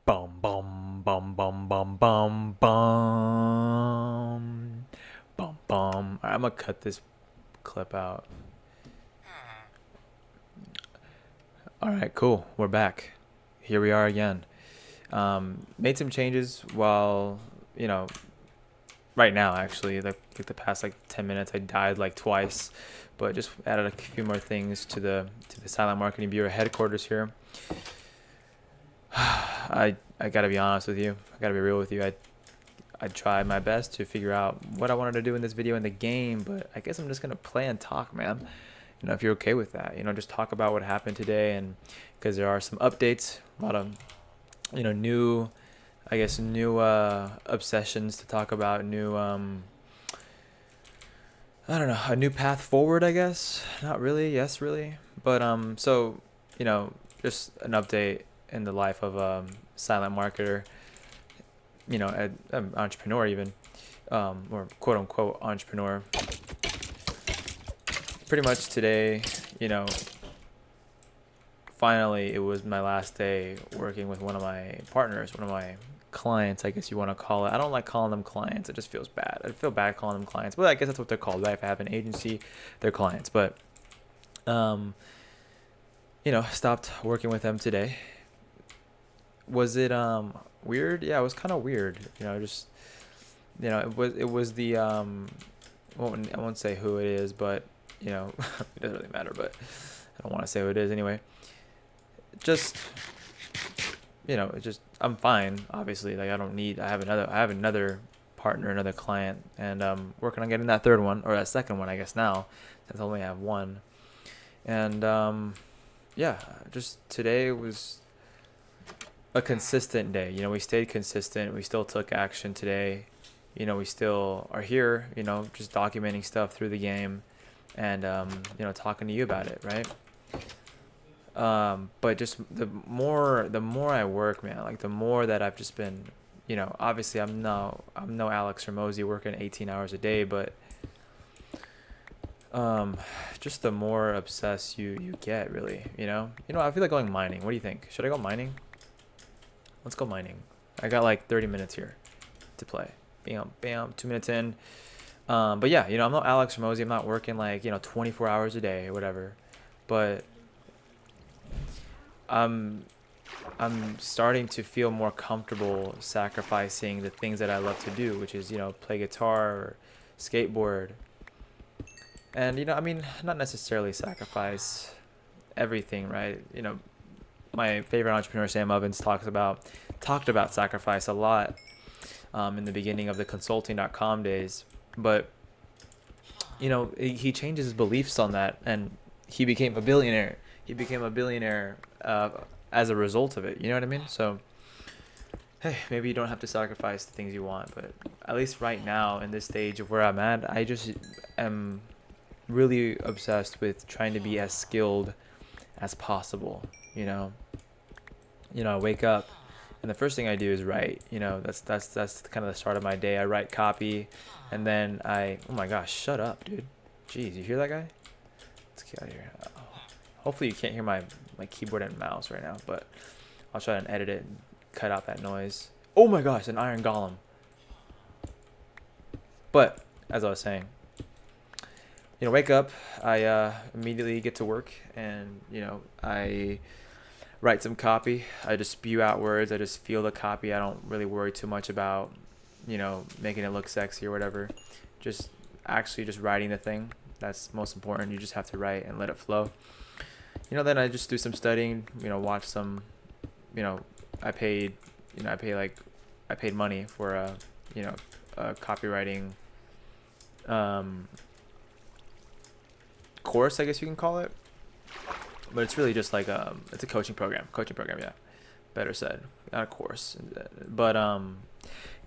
Bum bum bum bum bum bum bum bum bum. Alright, I'm gonna cut this clip out. Alright, cool. We're back. Here we are again. Made some changes while right now actually, like the past like 10 minutes I died like twice, but just added a few more things to the Silent Marketing Bureau headquarters here. I gotta be honest with you. I gotta be real with you. I tried my best to figure out what I wanted to do in this video in the game, but I guess I'm just gonna play and talk, man. If you're okay with that, just talk about what happened today, and because there are some updates, a lot of new, I guess new obsessions to talk about, new I don't know, a new path forward, I guess. Not really, yes, really, but so just an update in the life of silent marketer, an entrepreneur even, or quote unquote entrepreneur. Pretty much today, finally it was my last day working with one of my partners, one of my clients, I guess you want to call it. I don't like calling them clients. It just feels bad. I feel bad calling them clients, but I guess that's what they're called, right? If I have an agency, they're clients. But stopped working with them today. Was it weird? Yeah, it was kind of weird. Just it was the I won't say who it is, but it doesn't really matter. But I don't want to say who it is anyway. Just it just I'm fine. Obviously, like I have another partner, another client, and working on getting that third one or that second one, I guess now, since I only have one. And yeah, just today was a consistent day. We stayed consistent. We still took action today. We still are here. Just documenting stuff through the game, and talking to you about it, right? But just the more I work, man, like the more that I've just been, obviously I'm no Alex Hormozy working 18 hours a day, but just the more obsessed you get, really. I feel like going mining. What do you think? Should I go mining? Let's go mining. I got like 30 minutes here to play. Bam, bam, 2 minutes in. But yeah, I'm not Alex Hormozy. I'm not working like 24 hours a day or whatever, but I'm starting to feel more comfortable sacrificing the things that I love to do, which is play guitar or skateboard. And not necessarily sacrifice everything, right? My favorite entrepreneur, Sam Ovens, talked about sacrifice a lot in the beginning of the consulting.com days, but he changed his beliefs on that, and he became a billionaire. He became a billionaire as a result of it. You know what I mean? So, hey, maybe you don't have to sacrifice the things you want, but at least right now in this stage of where I'm at, I just am really obsessed with trying to be as skilled as possible. I wake up and the first thing I do is write. That's kind of the start of my day. I write copy, and then oh my gosh, shut up, dude. Jeez, you hear that guy? Let's get out of here. Hopefully you can't hear my keyboard and mouse right now, but I'll try and edit it and cut out that noise. Oh my gosh, an iron golem. But as I was saying, wake up, I immediately get to work, and I write some copy. I just spew out words. I just feel the copy. I don't really worry too much about making it look sexy or whatever. Just actually just writing the thing. That's most important. You just have to write and let it flow. Then I just do some studying. Watch some. I paid. I paid money for a copywriting course, I guess you can call it. But it's really just like it's a coaching program. Yeah, better said, not a course. But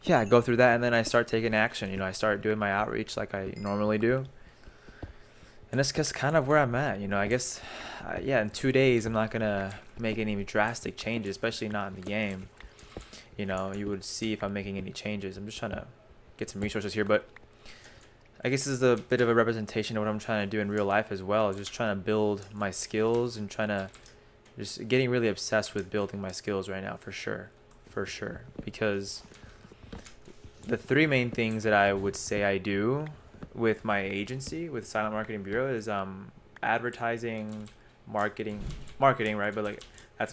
yeah, I go through that, and then I start taking action. I start doing my outreach like I normally do. And that's just kind of where I'm at. I guess, yeah, in 2 days, I'm not going to make any drastic changes, especially not in the game. You would see if I'm making any changes. I'm just trying to get some resources here. But I guess this is a bit of a representation of what I'm trying to do in real life as well. Just trying to build my skills and just getting really obsessed with building my skills right now, for sure. for sure, because the three main things that I would say I do with my agency, with Silent Marketing Bureau, is advertising, marketing, right? But like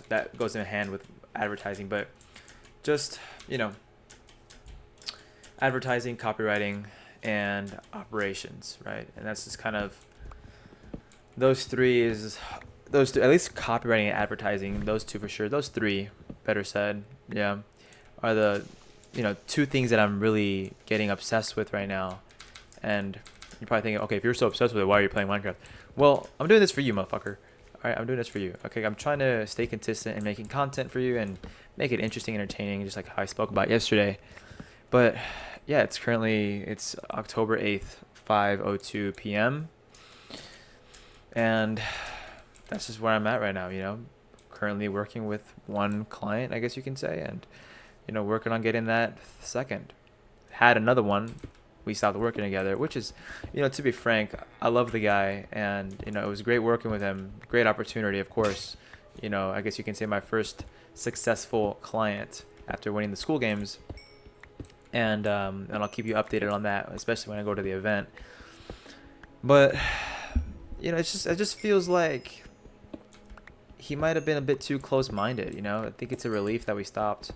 that goes in hand with advertising, but just, you know, advertising, copywriting, and operations, right? And that's just kind of those three is those two, at least copywriting and advertising, those two for sure. Those three, better said, yeah, are the, you know, two things that I'm really getting obsessed with right now. And you're probably thinking, okay, if you're so obsessed with it, why are you playing Minecraft? Well, I'm doing this for you, motherfucker. All right, I'm doing this for you. Okay, I'm trying to stay consistent and making content for you and make it interesting, entertaining, just like how I spoke about yesterday. But yeah, it's October 8th, 5:02 p.m. And that's just where I'm at right now, you know. Currently working with one client, I guess you can say, and, you know, working on getting that second. Had another one, we stopped working together, which is, you know, to be frank, I love the guy, and, you know, it was great working with him. Great opportunity, of course. You know, I guess you can say my first successful client after winning the school games. And I'll keep you updated on that, especially when I go to the event. But, you know, it just feels like he might have been a bit too close-minded, you know. I think it's a relief that we stopped,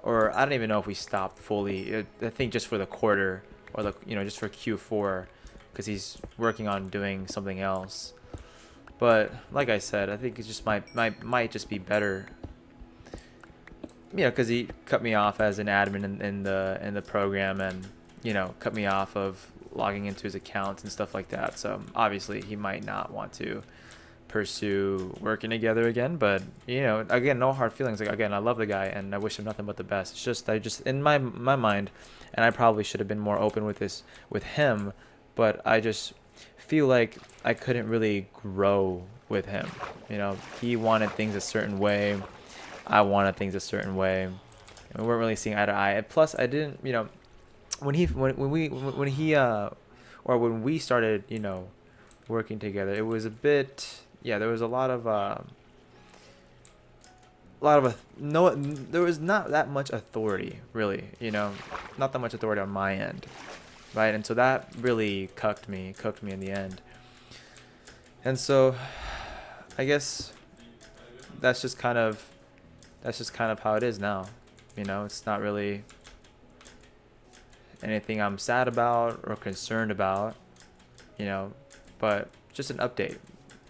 or I don't even know if we stopped fully. I think just for the quarter, or the, you know, just for Q4, because he's working on doing something else. But like I said, I think it just might just be better, you know, because he cut me off as an admin in the program, and, you know, cut me off of logging into his accounts and stuff like that. So obviously he might not want to pursue working together again. But, you know, again, no hard feelings. Like, again, I love the guy and I wish him nothing but the best. It's just I just in my mind, and I probably should have been more open with this with him, but I just feel like I couldn't really grow with him. You know, he wanted things a certain way, I wanted things a certain way, and we weren't really seeing eye to eye. And plus, I didn't, you know, when we started, you know, working together, it was a bit, yeah, there was a lot of no, there was not that much authority, really, you know, not that much authority on my end, right? And so that really cooked me in the end. And so I guess that's just kind of how it is now. You know, it's not really anything I'm sad about or concerned about, you know, but just an update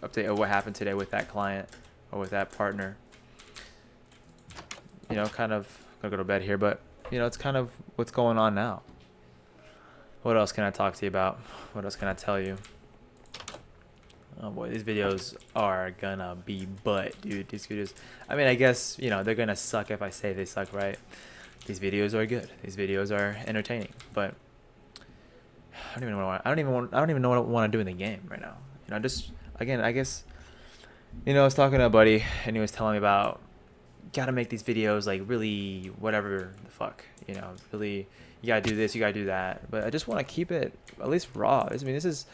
of what happened today with that client or with that partner. You know, kind of gonna go to bed here, but, you know, it's kind of what's going on now. What else can I talk to you about? What else can I tell you? Oh boy, these videos are gonna be butt, dude. These videos, I mean, I guess, you know, they're gonna suck if I say they suck, right? These videos are good. These videos are entertaining, but I don't even know what I want to do in the game right now. You know, just, again, I guess, you know, I was talking to a buddy and he was telling me about, gotta make these videos like really whatever the fuck, you know, really, you gotta do this, you gotta do that. But I just want to keep it at least raw. I mean, this is,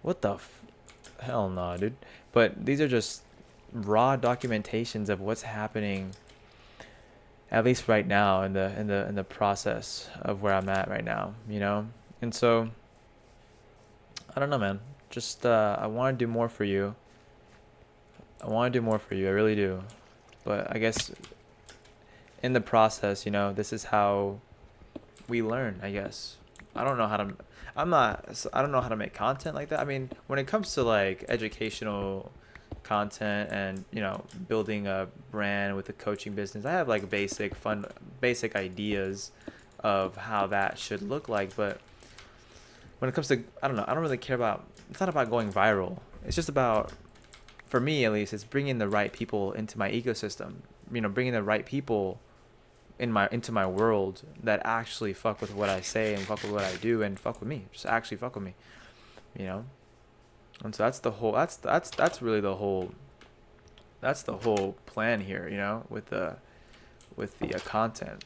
what the hell no, dude. But these are just raw documentations of what's happening, at least right now, in the process of where I'm at right now, you know. And so I don't know, man. Just I want to do more for you. I really do. But I guess in the process, you know, this is how we learn, I guess. I don't know how to make content like that. I mean, when it comes to like educational content and, you know, building a brand with a coaching business, I have like basic ideas of how that should look like. But when it comes to, I don't know, I don't really care about, it's not about going viral. It's just about, for me at least, it's bringing the right people into my ecosystem, you know, bringing the right people into my world that actually fuck with what I say and fuck with what I do and fuck with me, just actually fuck with me, you know. And so that's really the whole plan here, you know, with the content.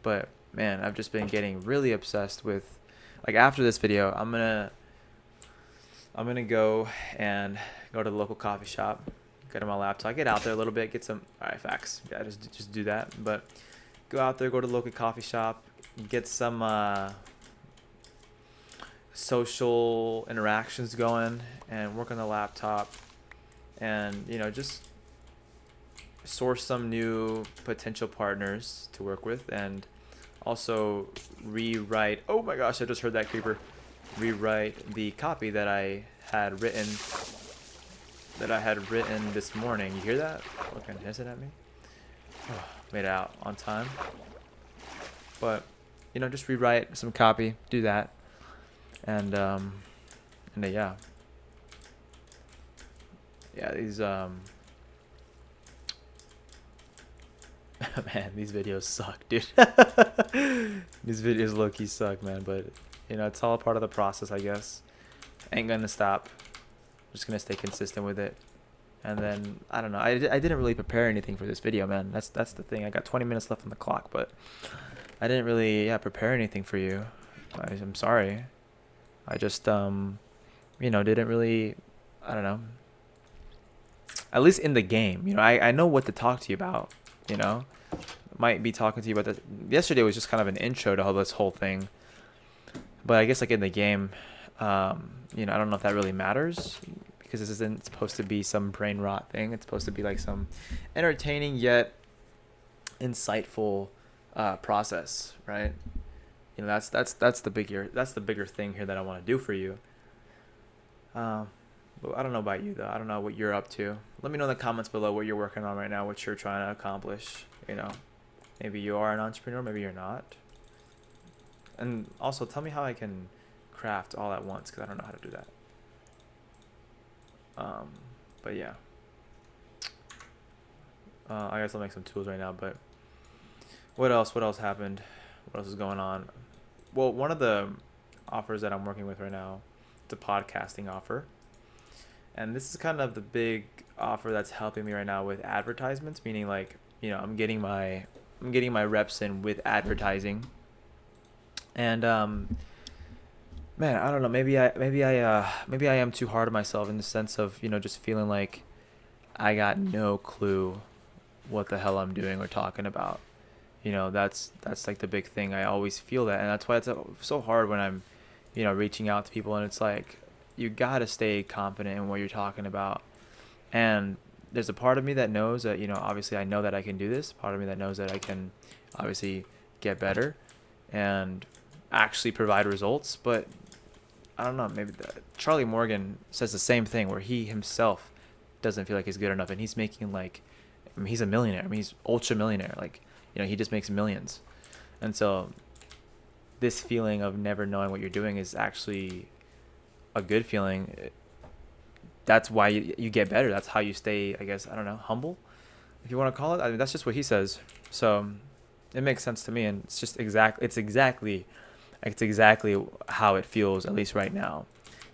But man, I've just been getting really obsessed with, like, after this video, I'm gonna go to the local coffee shop, get on my laptop, get out there a little bit, get some, all right, facts, yeah, just do that. But go out there, go to the local coffee shop, get some social interactions going, and work on the laptop, and just source some new potential partners to work with, and also rewrite. Oh my gosh, I just heard that creeper. Rewrite the copy that I had written this morning. You hear that? Fucking hissing at me. Oh, made it out on time. But just rewrite some copy, do that, and yeah, these man, these videos suck, dude. These videos low-key suck, man, but it's all part of the process, I guess. Ain't gonna stop. Just gonna stay consistent with it. And then I don't know, I didn't really prepare anything for this video, man. That's the thing. I got 20 minutes left on the clock, but I didn't really prepare anything for you. I'm sorry. I just didn't really, I don't know, at least in the game, I know what to talk to you about. Might be talking to you about that. Yesterday was just kind of an intro to this whole thing, but I guess like in the game, I don't know if that really matters, because this isn't supposed to be some brain rot thing. It's supposed to be like some entertaining yet insightful process, right? That's the bigger thing here that I want to do for you. But I don't know about you though. I don't know what you're up to. Let me know in the comments below what you're working on right now, what you're trying to accomplish. Maybe you are an entrepreneur, maybe you're not. And also tell me how I can craft all at once, because I don't know how to do that. But yeah, I guess I'll make some tools right now. But what else happened? What else is going on? Well, one of the offers that I'm working with right now, it's a podcasting offer, and this is kind of the big offer that's helping me right now with advertisements, meaning like I'm getting my reps in with advertising. And man, I don't know, maybe I am too hard on myself in the sense of just feeling like I got no clue what the hell I'm doing or talking about. That's like the big thing. I always feel that, and that's why it's so hard when I'm reaching out to people, and it's like you gotta stay confident in what you're talking about. And there's a part of me that knows that obviously I know that I can do this. Part of me that knows that I can obviously get better and actually provide results. But I don't know, maybe Charlie Morgan says the same thing, where he himself doesn't feel like he's good enough, and he's making he's a millionaire. He's ultra millionaire. He just makes millions. And so this feeling of never knowing what you're doing is actually a good feeling. That's why you get better. That's how you stay, I guess, I don't know, humble, if you want to call it. I mean, that's just what he says. So it makes sense to me, and it's exactly how it feels, at least right now.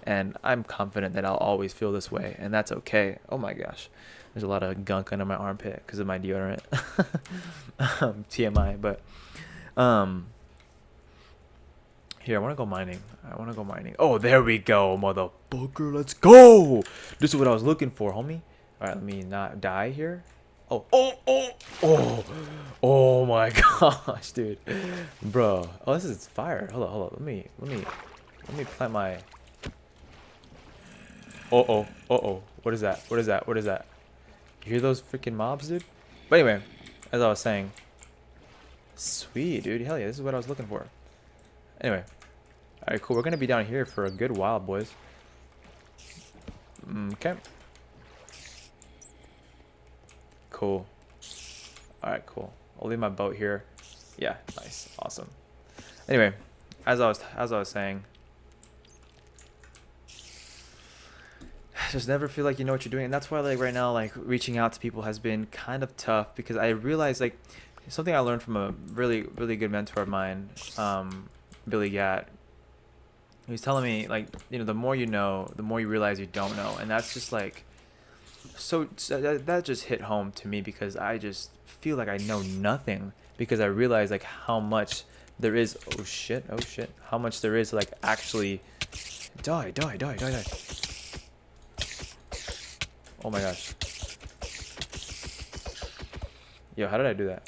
And I'm confident that I'll always feel this way, and that's okay. Oh my gosh, there's a lot of gunk under my armpit because of my deodorant. TMI. But here, I want to go mining. Oh, there we go, motherfucker. Let's go. This is what I was looking for, homie. All right, let me not die here. Oh my gosh, dude. Bro. Oh, this is fire. Hold on. Let me plant my... What is that? You hear those freaking mobs, dude? But anyway, as I was saying, sweet, dude. Hell yeah, this is what I was looking for. Anyway, all right, cool. We're gonna be down here for a good while, boys. Okay. Cool. All right, cool. I'll leave my boat here. Yeah, nice, awesome. Anyway, as I was saying, just never feel like you know what you're doing, and that's why right now reaching out to people has been kind of tough, because I realized something I learned from a really good mentor of mine, Billy Gatt. He was telling me the more you know, the more you realize you don't know, and that's just so that just hit home to me, because I just feel like I know nothing, because I realize how much there is. Oh shit, how much there is actually die. Oh my gosh. Yo, how did I do that?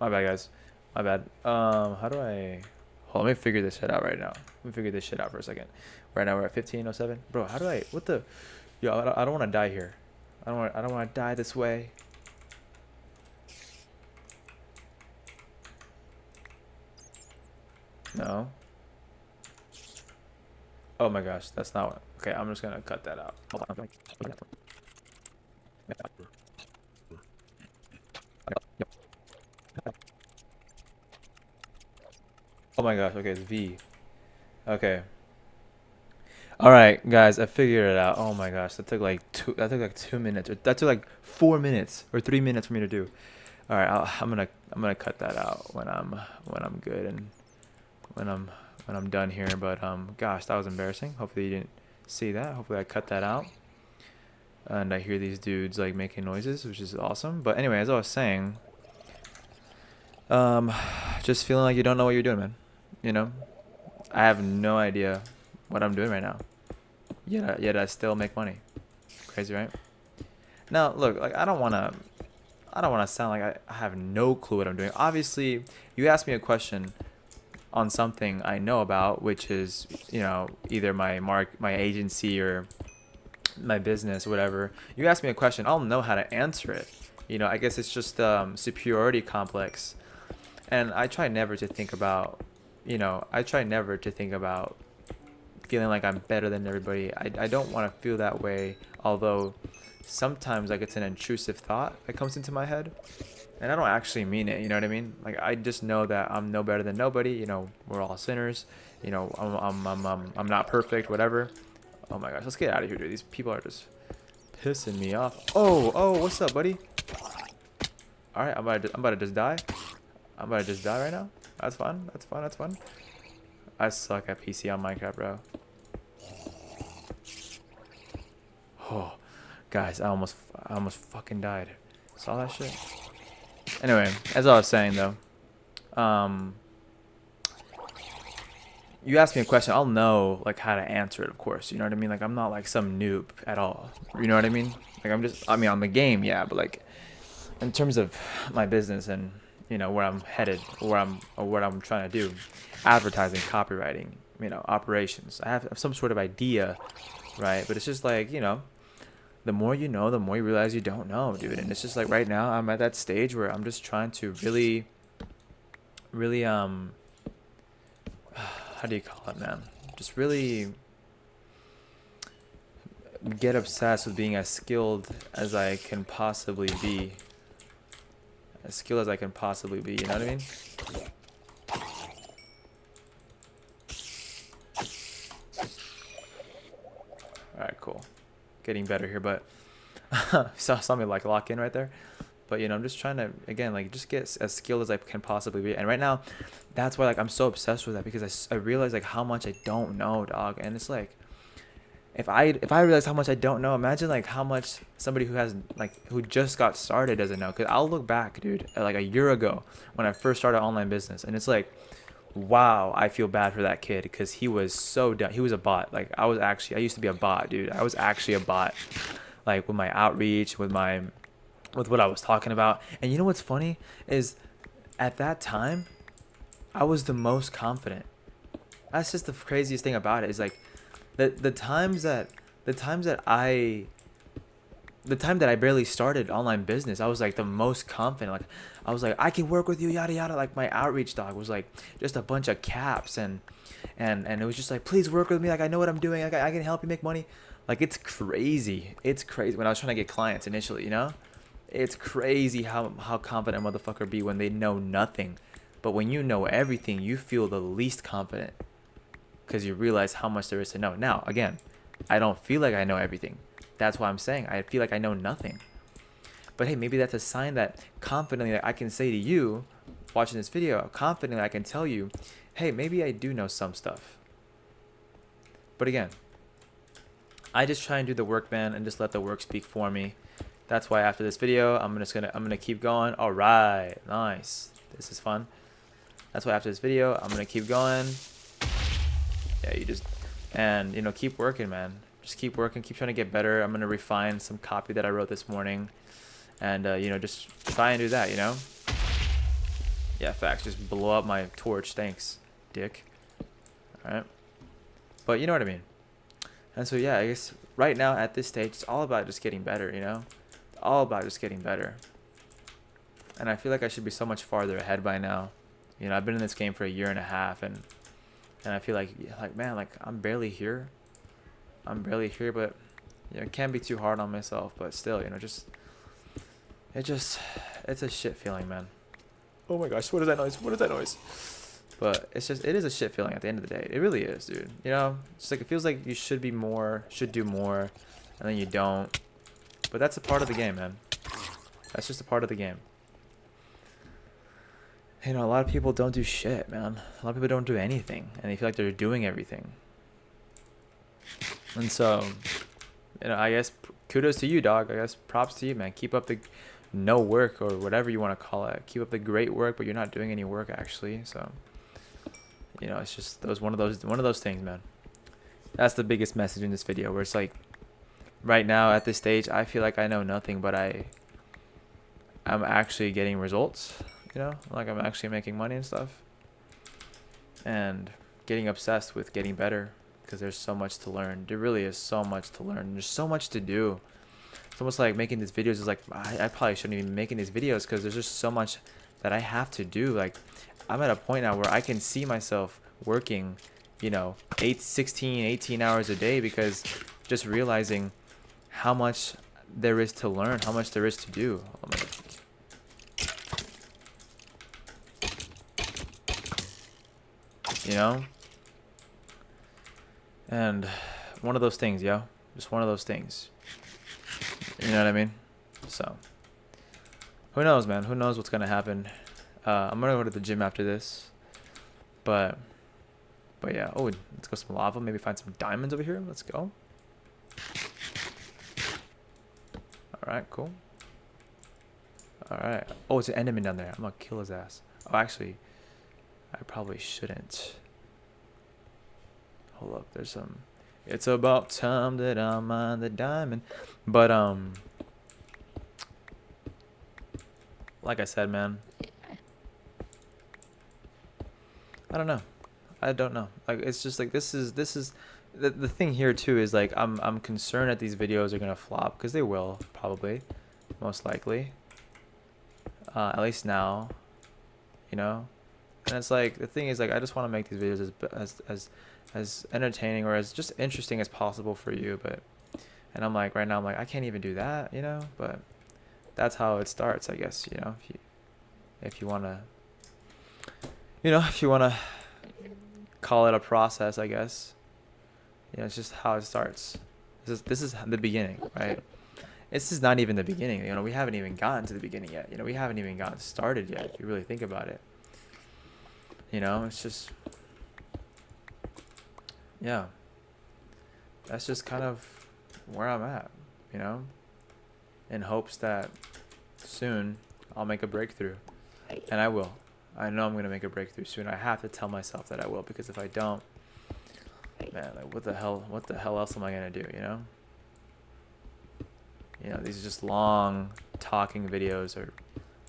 My bad, guys. My bad. How do I? Hold on, let me figure this shit out right now. Let me figure this shit out for a second. Right now we're at 15:07. Bro, how do I? What the? Yo, I don't want to die here. I don't want to die this way. No. Oh my gosh, that's not what. Okay, I'm just gonna cut that out. Hold on. Oh my gosh. Okay, it's V. Okay. All right, guys, I figured it out. Oh my gosh, that took like 2 minutes. Or that took like 4 minutes or 3 minutes for me to do. All right, I'm gonna cut that out when I'm good and when I'm done here. But gosh, that was embarrassing. Hopefully you didn't see that. Hopefully I cut that out. And I hear these dudes like making noises, which is awesome. But anyway, as I was saying, just feeling like you don't know what you're doing, man. You know, I have no idea what I'm doing right now. Yet I still make money. Crazy, right? Now, look, like I don't wanna sound like I have no clue what I'm doing. Obviously, you asked me a question on something I know about, which is, you know, either my agency or my business, whatever. You ask me a question, I'll know how to answer it. You know, I guess it's just superiority complex, and I try never to think about, feeling like I'm better than everybody. I don't want to feel that way, although sometimes like it's an intrusive thought that comes into my head, and I don't actually mean it. You know what I mean? Like I just know that I'm no better than nobody. You know, we're all sinners. You know, I'm not perfect. Whatever. Oh my gosh, let's get out of here, dude. These people are just pissing me off. Oh, what's up, buddy? All right, I'm about to just die. I'm about to just die right now. That's fun. That's fun. That's fun. I suck at PC on Minecraft, bro. Oh, guys, I almost fucking died. Saw that shit. Anyway, as I was saying though, you ask me a question, I'll know like how to answer it, of course. You know what I mean? Like I'm not like some noob at all. You know what I mean? Like I mean on the game, yeah, but like in terms of my business and you know where I'm headed, or what I'm trying to do, advertising, copywriting, you know, operations. I have some sort of idea, right? But it's just like, you know, the more you know, the more you realize you don't know, dude. And it's just like right now I'm at that stage where I'm just trying to really how do you call it, man? Just really get obsessed with being as skilled as I can possibly be. As skilled as I can possibly be, you know what I mean? Alright, cool. Getting better here, but saw me like lock in right there. But you know, I'm just trying to again like just get as skilled as I can possibly be. And right now, that's why like I'm so obsessed with that, because I realize like how much I don't know, dog. And it's like if I realize how much I don't know, imagine like how much somebody who just got started doesn't know. Cause I'll look back, dude, at like a year ago when I first started online business, and it's like, wow, I feel bad for that kid because he was so dumb. He was a bot. Like I used to be a bot, dude. I was actually a bot, like with my outreach, with what I was talking about. And you know what's funny is at that time, I was the most confident. That's just the craziest thing about it is like the times that I barely started online business, I was like the most confident. Like I was like, I can work with you, yada yada. Like my outreach dog was like just a bunch of caps, and it was just like, please work with me. Like I know what I'm doing. Like I can help you make money. Like it's crazy. It's crazy when I was trying to get clients initially, you know? It's crazy how confident a motherfucker be when they know nothing. But when you know everything, you feel the least confident because you realize how much there is to know. Now, again, I don't feel like I know everything. That's why I'm saying I feel like I know nothing. But hey, maybe that's a sign that confidently that I can say to you watching this video, confidently I can tell you, hey, maybe I do know some stuff. But again, I just try and do the work, man, and just let the work speak for me. That's why after this video, I'm gonna keep going. All right, nice. This is fun. That's why after this video, I'm gonna keep going. Yeah, you know, keep working, man. Just keep working, keep trying to get better. I'm gonna refine some copy that I wrote this morning, and you know, just try and do that. You know, Yeah, facts. Just blow up my torch. Thanks, dick. Alright. But you know what I mean. And so, yeah, I guess right now at this stage, it's all about just getting better, you know? It's all about just getting better. And I feel like I should be so much farther ahead by now. You know, I've been in this game for a year and a half, and I feel like man, like I'm barely here. I'm barely here, but you know, it can't be too hard on myself. But still, you know, it's a shit feeling, man. Oh my gosh, what is that noise? What is that noise? But it is a shit feeling at the end of the day. It really is, dude. You know, it's like it feels like you should do more, and then you don't. But that's a part of the game, man. That's just a part of the game. You know, a lot of people don't do shit, man. A lot of people don't do anything, and they feel like they're doing everything. And so, you know, I guess kudos to you, dog. I guess props to you, man. Keep up the no work or whatever you want to call it. Keep up the great work, but you're not doing any work actually. So, you know, it's just one of those things, man. That's the biggest message in this video, where it's like, right now at this stage, I feel like I know nothing, but I'm actually getting results. You know, like I'm actually making money and stuff, and getting obsessed with getting better, because there's so much to learn. There really is so much to learn. There's so much to do. It's almost like making these videos is like, I probably shouldn't even be making these videos, because there's just so much that I have to do. Like, I'm at a point now where I can see myself working, you know, 18 hours a day, because just realizing how much there is to learn, how much there is to do. Oh my God. You know? And one of those things, yo. Just one of those things. You know what I mean? So, who knows, man? Who knows what's gonna happen? I'm gonna go to the gym after this. But yeah. Oh, let's go some lava. Maybe find some diamonds over here. Let's go. Alright, cool. Alright. Oh, it's an enderman down there. I'm gonna kill his ass. Oh, actually, I probably shouldn't. Hold up, there's some. It's about time that I'm on the diamond. But like I said, man, I don't know. I don't know. Like, it's just like this is the thing here too, is like I'm concerned that these videos are gonna flop, because they will probably, most likely. At least now, you know. And it's like, the thing is, like, I just want to make these videos as entertaining or as just interesting as possible for you. But, and I'm like, right now I'm like, I can't even do that, you know. But that's how it starts, I guess. You know, if you want to, you know, if you want to call it a process, I guess. You know, it's just how it starts. This is the beginning, right? This is not even the beginning. You know, we haven't even gotten to the beginning yet. You know, we haven't even gotten started yet, if you really think about it. You know, it's just, yeah, that's just kind of where I'm at, you know, in hopes that soon I'll make a breakthrough. And I will. I know I'm going to make a breakthrough soon. I have to tell myself that I will, because if I don't, man, like, what the hell else am I going to do, you know? You know, these are just long talking videos are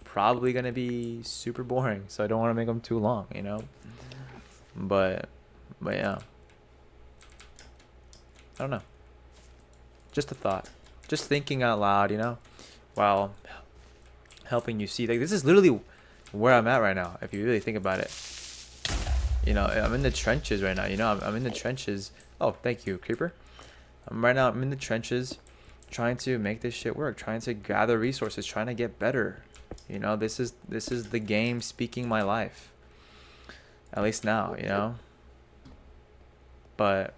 probably going to be super boring, so I don't want to make them too long, you know? But yeah. I don't know. Just a thought. Just thinking out loud, you know? While helping you see. Like, this is literally where I'm at right now, if you really think about it. You know, I'm in the trenches right now, you know? I'm in the trenches. Oh, thank you, Creeper. I'm in the trenches trying to make this shit work, trying to gather resources, trying to get better. You know, this is the game speaking my life. At least now, you know? But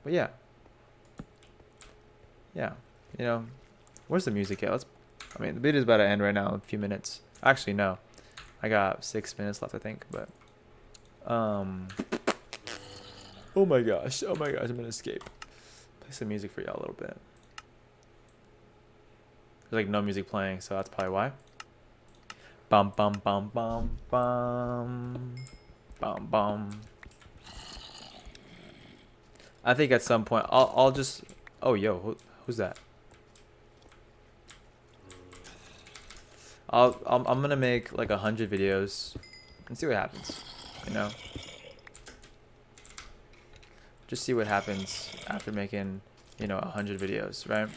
yeah. Yeah. You know, where's the music at? I mean, the video is about to end right now in a few minutes. Actually, no. I got 6 minutes left, I think, but oh my gosh, I'm gonna escape. Play some music for y'all a little bit. There's like no music playing, so that's probably why. Bum bum bum bum bum bum bum. I think at some point I'll just. Oh, yo, who's that? I'm gonna make like 100 videos and see what happens, you know. Just see what happens after making, you know, 100 videos, right?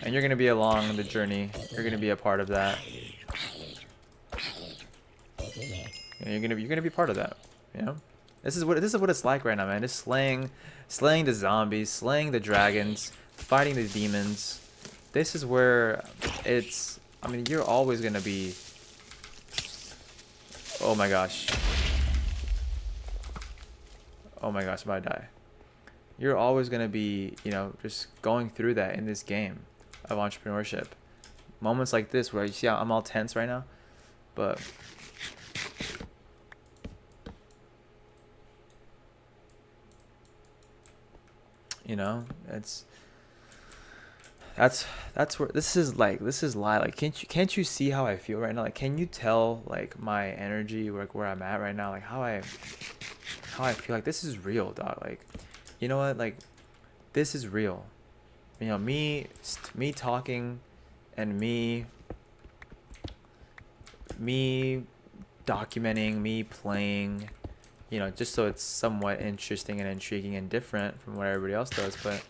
And you're gonna be along the journey. You're gonna be a part of that. And you're gonna be part of that, you know. This is what it's like right now, man. Just slaying the zombies, slaying the dragons, fighting the demons. This is where it's. I mean, you're always gonna be. Oh my gosh. Oh my gosh, I'm about to die. You're always gonna be, you know, just going through that in this game of entrepreneurship. Moments like this where you see how I'm all tense right now, but. You know, that's where this is live. Like, can't you see how I feel right now? Like, can you tell like my energy, like where I'm at right now, like how I feel? Like, this is real, dog. Like, you know what? Like, this is real. You know, me talking, and me documenting, me playing. You know, just so it's somewhat interesting and intriguing and different from what everybody else does. But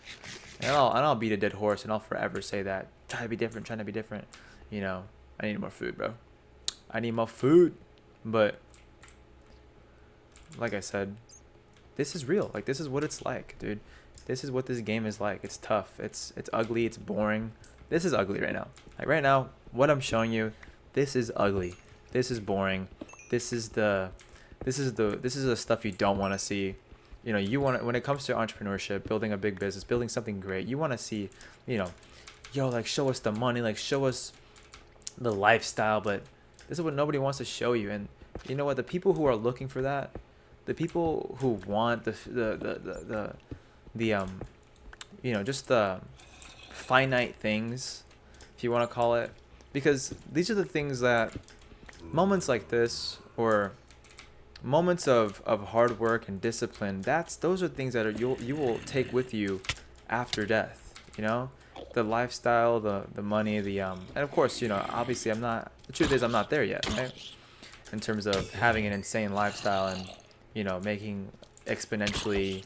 and I'll beat a dead horse, and I'll forever say that. Trying to be different. You know, I need more food, bro. I need more food. But like I said, this is real. Like, this is what it's like, dude. This is what this game is like. It's tough. It's ugly. It's boring. This is ugly right now. Like, right now, what I'm showing you, this is ugly. This is boring. This is the stuff you don't want to see. You know, you want, when it comes to entrepreneurship, building a big business, building something great, you want to see, you know, yo, like, show us the money, like, show us the lifestyle. But this is what nobody wants to show you. And you know what? The people who are looking for that, the people who want the you know, just the finite things, if you want to call it, because these are the things that moments like this, or moments of hard work and discipline, those are things that you will take with you after death. You know, the lifestyle, the money, and of course, you know, obviously the truth is I'm not there yet, right? In terms of having an insane lifestyle and, you know, making exponentially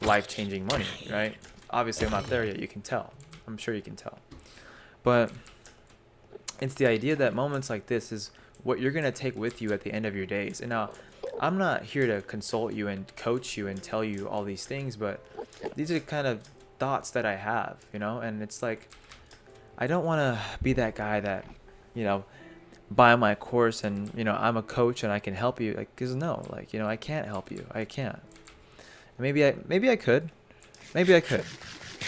life-changing money, right? Obviously I'm not there yet. You can tell. I'm sure you can tell. But it's the idea that moments like this is what you're going to take with you at the end of your days. And now, I'm not here to consult you and coach you and tell you all these things, but these are kind of thoughts that I have, you know. And it's like, I don't want to be that guy that, you know, buy my course and, you know, I'm a coach and I can help you. Like, because no, like, you know, I can't help you. I can't. Maybe I could,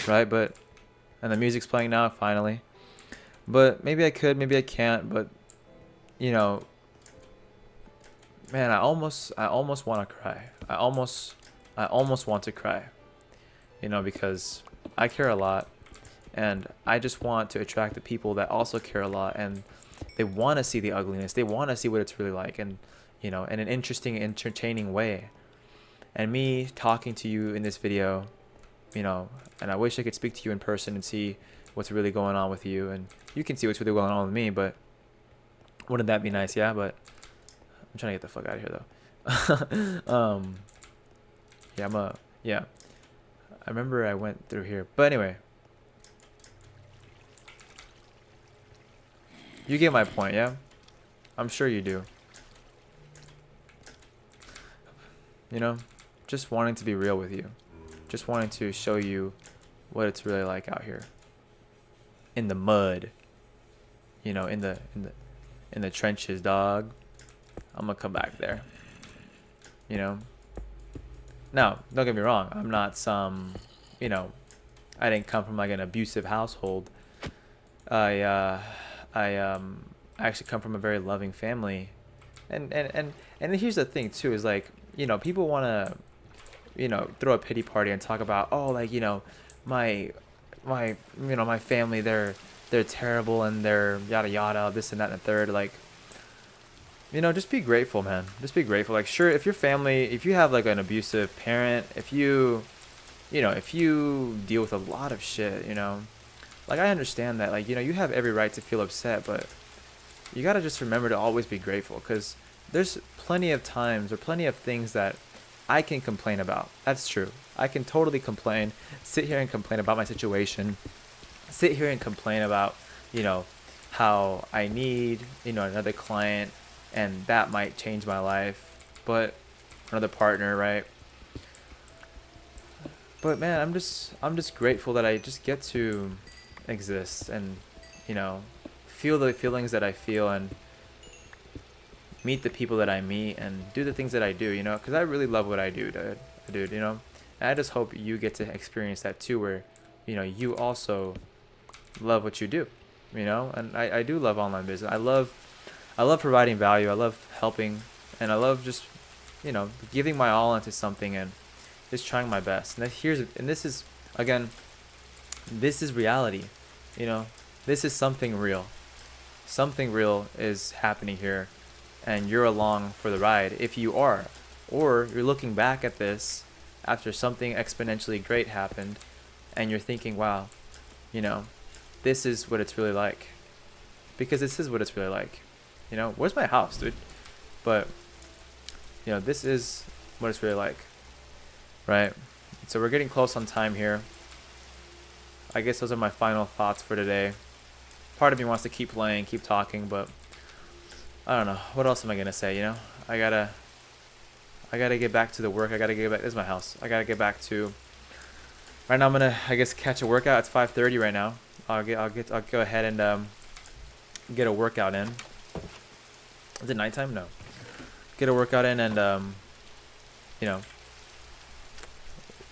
right? But, and the music's playing now finally, but maybe I could, maybe I can't. But, you know, man, I almost want to cry. I almost want to cry, you know, because I care a lot, and I just want to attract the people that also care a lot, and they want to see the ugliness. They want to see what it's really like, and, you know, in an interesting, entertaining way. And me talking to you in this video, you know, and I wish I could speak to you in person and see what's really going on with you, and you can see what's really going on with me. But wouldn't that be nice? Yeah, but I'm trying to get the fuck out of here though. Yeah, I remember I went through here, but anyway, you get my point. Yeah, I'm sure you do. You know, just wanting to be real with you, just wanting to show you what it's really like out here in the mud, you know, in the trenches, dog. I'm gonna come back there, you know. Now, don't get me wrong, I'm not some, you know, I didn't come from like an abusive household. I actually come from a very loving family, and here's the thing too, is like, you know, people want to, you know, throw a pity party and talk about, oh, like, you know, my you know, my family, they're terrible and they're yada yada, this and that and the third. Like, you know, just be grateful, man. Just be grateful. Like, sure, if your family, if you have like an abusive parent, if you know, if you deal with a lot of shit, you know, like, I understand that, like, you know, you have every right to feel upset, but you gotta just remember to always be grateful, because there's plenty of times or plenty of things that I can complain about. That's true. I can totally complain, sit here and complain about my situation, sit here and complain about, you know, how I need, another client, and that might change my life, but another partner, right? But man, I'm just grateful that I just get to exist and, you know, feel the feelings that I feel and meet the people that I meet and do the things that I do, because I really love what I do, dude. And I just hope you get to experience that too, where, you also love what you do, and I do love online business. I love providing value. I love helping, and I love just, giving my all into something and just trying my best. And this is, again, this is reality, this is something real. Something real is happening here, and you're along for the ride if you are. Or you're looking back at this after something exponentially great happened, and you're thinking, wow, this is what it's really like. Because this is what it's really like. Where's my house, dude? But, this is what it's really like. Right? So we're getting close on time here. I guess those are my final thoughts for today. Part of me wants to keep playing, keep talking, but I don't know. What else am I gonna say? I gotta get back to the work. I gotta get back. This is my house. I gotta get back to. Right now, I'm gonna, I guess, catch a workout. It's 5:30 right now. I'll go ahead and get a workout in. Is it nighttime? No. Get a workout in and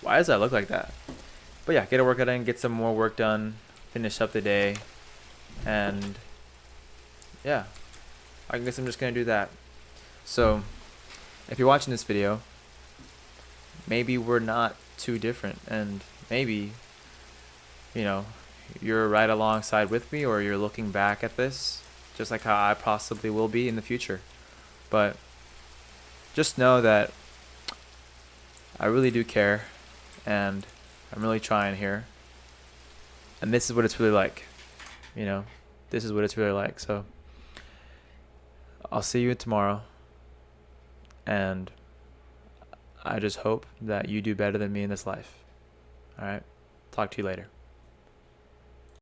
why does that look like that? But yeah, get a workout in, get some more work done, finish up the day, and yeah, I guess I'm just gonna do that. So, if you're watching this video, maybe we're not too different, and maybe, you're right alongside with me, or you're looking back at this, just like how I possibly will be in the future. But just know that I really do care, and I'm really trying here. And this is what it's really like. This is what it's really like. So I'll see you tomorrow. And I just hope that you do better than me in this life. All right. Talk to you later.